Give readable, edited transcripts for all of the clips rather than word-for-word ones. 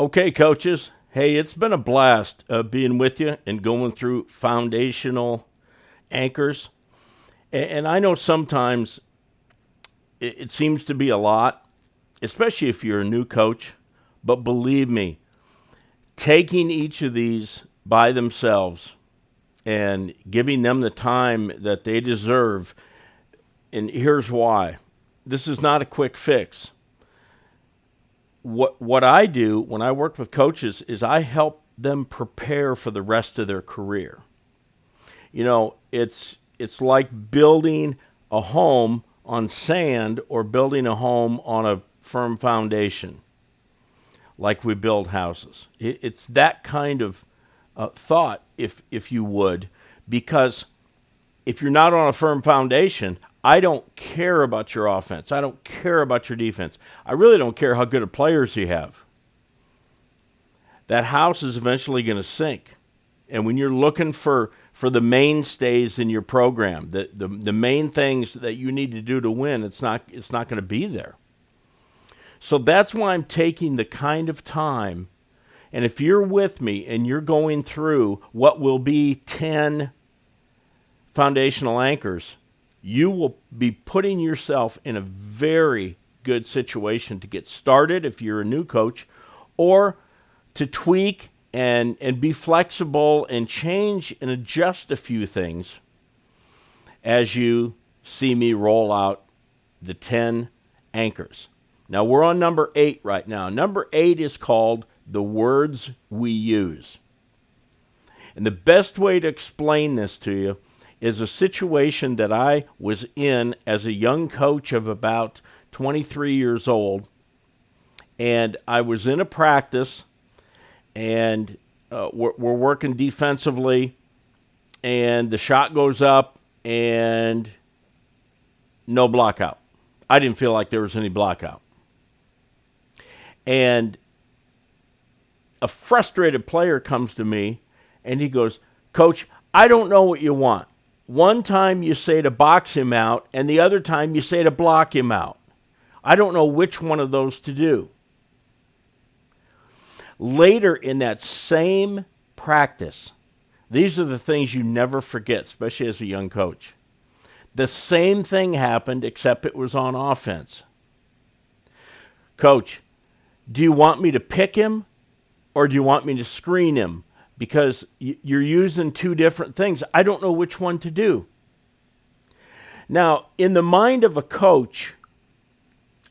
Okay, coaches. Hey, it's been a blast being with you and going through foundational anchors. And I know sometimes it seems to be a lot, especially if you're a new coach. But believe me, taking each of these by themselves and giving them the time that they deserve, and here's why. This is not a quick fix. What I do when I work with coaches is I help them prepare for the rest of their career. It's like building a home on sand or building a home on a firm foundation, like we build houses. It's that kind of thought, if you would, because if you're not on a firm foundation, I don't care about your offense. I don't care about your defense. I really don't care how good of players you have. That house is eventually going to sink. And when you're looking for the mainstays in your program, the main things that you need to do to win, it's not going to be there. So that's why I'm taking the kind of time. And if you're with me and you're going through what will be 10 foundational anchors, you will be putting yourself in a very good situation to get started if you're a new coach, or to tweak and be flexible and change and adjust a few things as you see me roll out the 10 anchors. Now, we're on number 8 right now. Number 8 is called the words we use. And the best way to explain this to you is a situation that I was in as a young coach of about 23 years old. And I was in a practice, and we're working defensively, and the shot goes up, and no block out. I didn't feel like there was any block out. And a frustrated player comes to me, and he goes, "Coach, I don't know what you want. One time you say to box him out, and the other time you say to block him out. I don't know which one of those to do." Later in that same practice, these are the things you never forget, especially as a young coach. The same thing happened, except it was on offense. "Coach, do you want me to pick him, or do you want me to screen him? Because you're using two different things. I don't know which one to do." Now, in the mind of a coach,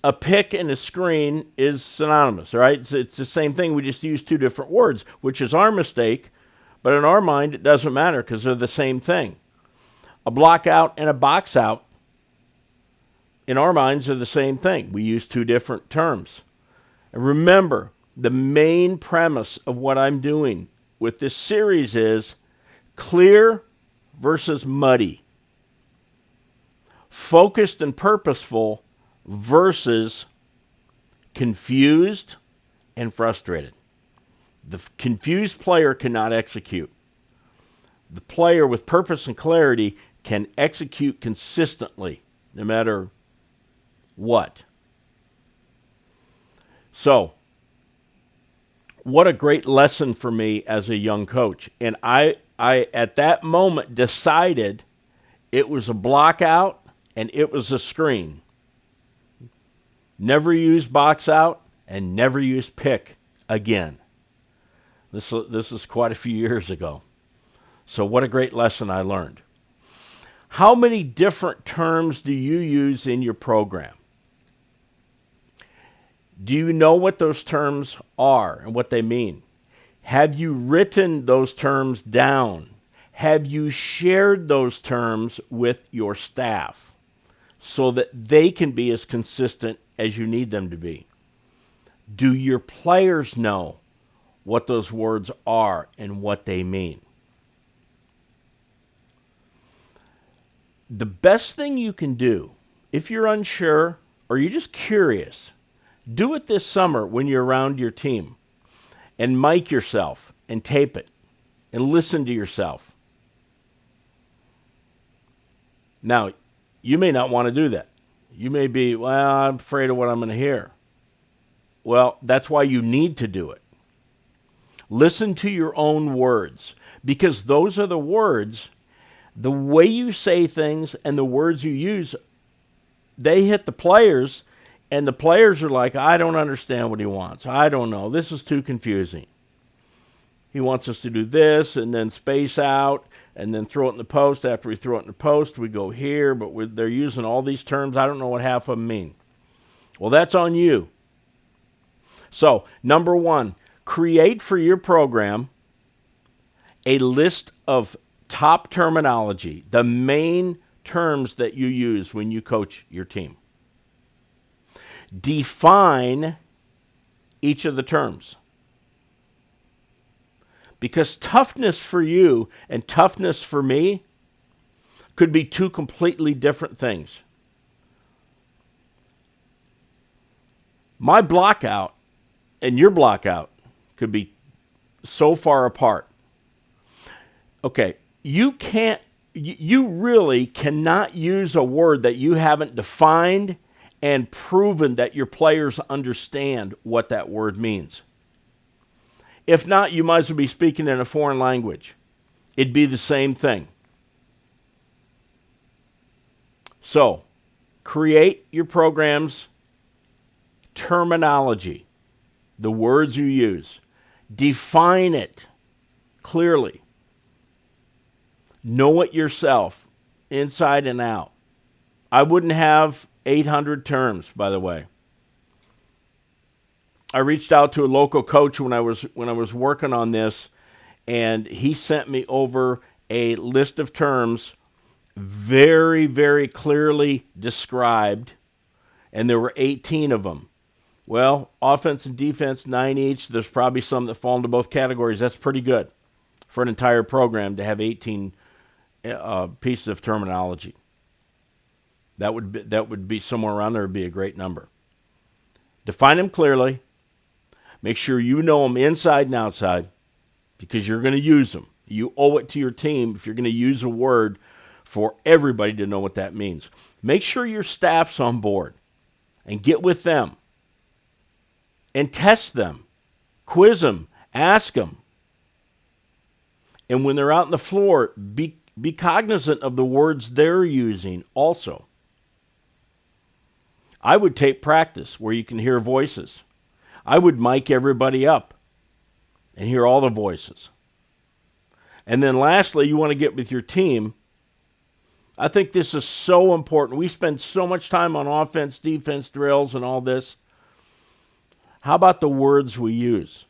a pick and a screen is synonymous, right? It's the same thing. We just use two different words, which is our mistake. But in our mind, it doesn't matter because they're the same thing. A block out and a box out, in our minds, are the same thing. We use two different terms. And remember, the main premise of what I'm doing with this series is clear versus muddy. Focused and purposeful versus confused and frustrated. The confused player cannot execute. The player with purpose and clarity can execute consistently, no matter what. So, what a great lesson for me as a young coach. And I at that moment decided it was a block out and it was a screen. Never use box out and never use pick again. This is quite a few years ago. So what a great lesson I learned. How many different terms do you use in your program? Do you know what those terms are and what they mean? Have you written those terms down? Have you shared those terms with your staff so that they can be as consistent as you need them to be? Do your players know what those words are and what they mean? The best thing you can do, if you're unsure or you're just curious, do it this summer when you're around your team, and mic yourself and tape it and listen to yourself. Now, you may not want to do that. You may be, "Well, I'm afraid of what I'm going to hear." Well, that's why you need to do it. Listen to your own words, because those are the words, the way you say things and the words you use, they hit the players, and the players are like, I don't understand what he wants. I don't know. This is too confusing. He wants us to do this and then space out and then throw it in the post. After we throw it in the post, we go here, but they're using all these terms. I don't know what half of them mean. Well, that's on you. So, number one, create for your program a list of top terminology, the main terms that you use when you coach your team. Define each of the terms. Because toughness for you and toughness for me could be two completely different things. My blockout and your blockout could be so far apart. Okay, you really cannot use a word that you haven't defined and proven that your players understand what that word means. If not, you might as well be speaking in a foreign language. It'd be the same thing. So, create your program's terminology, the words you use. Define it clearly. Know it yourself, inside and out. I wouldn't have 800 terms, by the way. I reached out to a local coach when I was working on this, and he sent me over a list of terms very, very clearly described, and there were 18 of them. Well, offense and defense, 9 each. There's probably some that fall into both categories. That's pretty good for an entire program to have 18 pieces of terminology. That would be somewhere around there. Would be a great number. Define them clearly. Make sure you know them inside and outside, because you're going to use them. You owe it to your team if you're going to use a word for everybody to know what that means. Make sure your staff's on board and get with them and test them, quiz them, ask them. And when they're out on the floor, be cognizant of the words they're using also. I would tape practice where you can hear voices. I would mic everybody up and hear all the voices. And then lastly, you want to get with your team. I think this is so important. We spend so much time on offense, defense, drills, and all this. How about the words we use?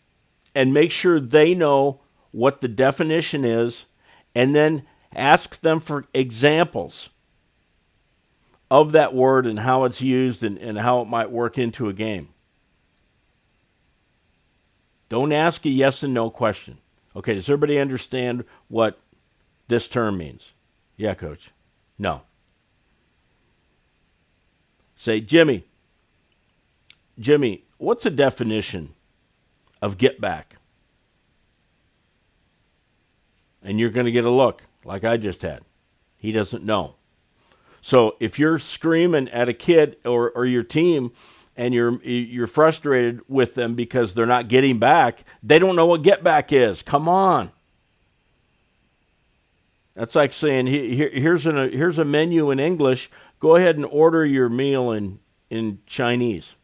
And make sure they know what the definition is, and then ask them for examples of that word and how it's used and how it might work into a game. Don't ask a yes and no question. Okay, does everybody understand what this term means? Yeah, coach. No. Say, Jimmy, what's the definition of get back? And you're going to get a look like I just had. He doesn't know. So if you're screaming at a kid or your team and you're frustrated with them because they're not getting back, they don't know what get back is. Come on. That's like saying, here's a menu in English. Go ahead and order your meal in Chinese.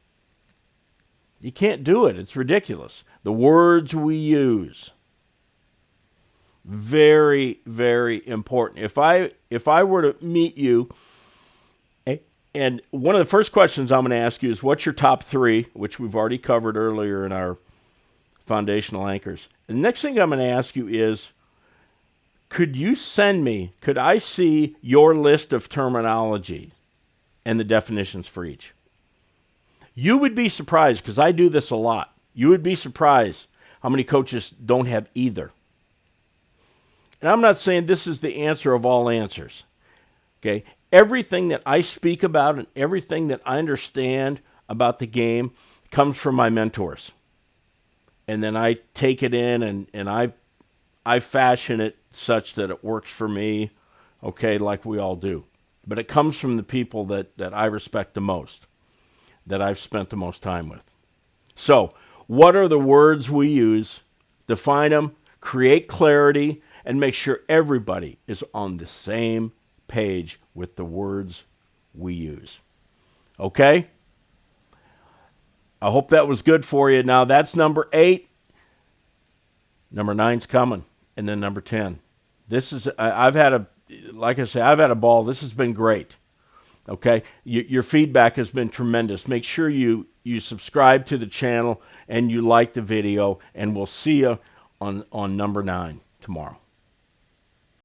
You can't do it. It's ridiculous. The words we use, very, very important. If I were to meet you, and one of the first questions I'm going to ask you is, what's your top 3, which we've already covered earlier in our foundational anchors. And the next thing I'm going to ask you is, could I see your list of terminology and the definitions for each? You would be surprised, because I do this a lot. You would be surprised how many coaches don't have either. And I'm not saying this is the answer of all answers. Okay? Everything that I speak about and everything that I understand about the game comes from my mentors. And then I take it in and I fashion it such that it works for me, okay, like we all do. But it comes from the people that I respect the most, that I've spent the most time with. So, what are the words we use define them, create clarity, and make sure everybody is on the same page with the words we use. Okay? I hope that was good for you. Now, that's number 8. Number 9's coming, and then number 10. This is, I've had a ball. This has been great. Okay? Your feedback has been tremendous. Make sure you subscribe to the channel and you like the video, and we'll see you on number 9 tomorrow.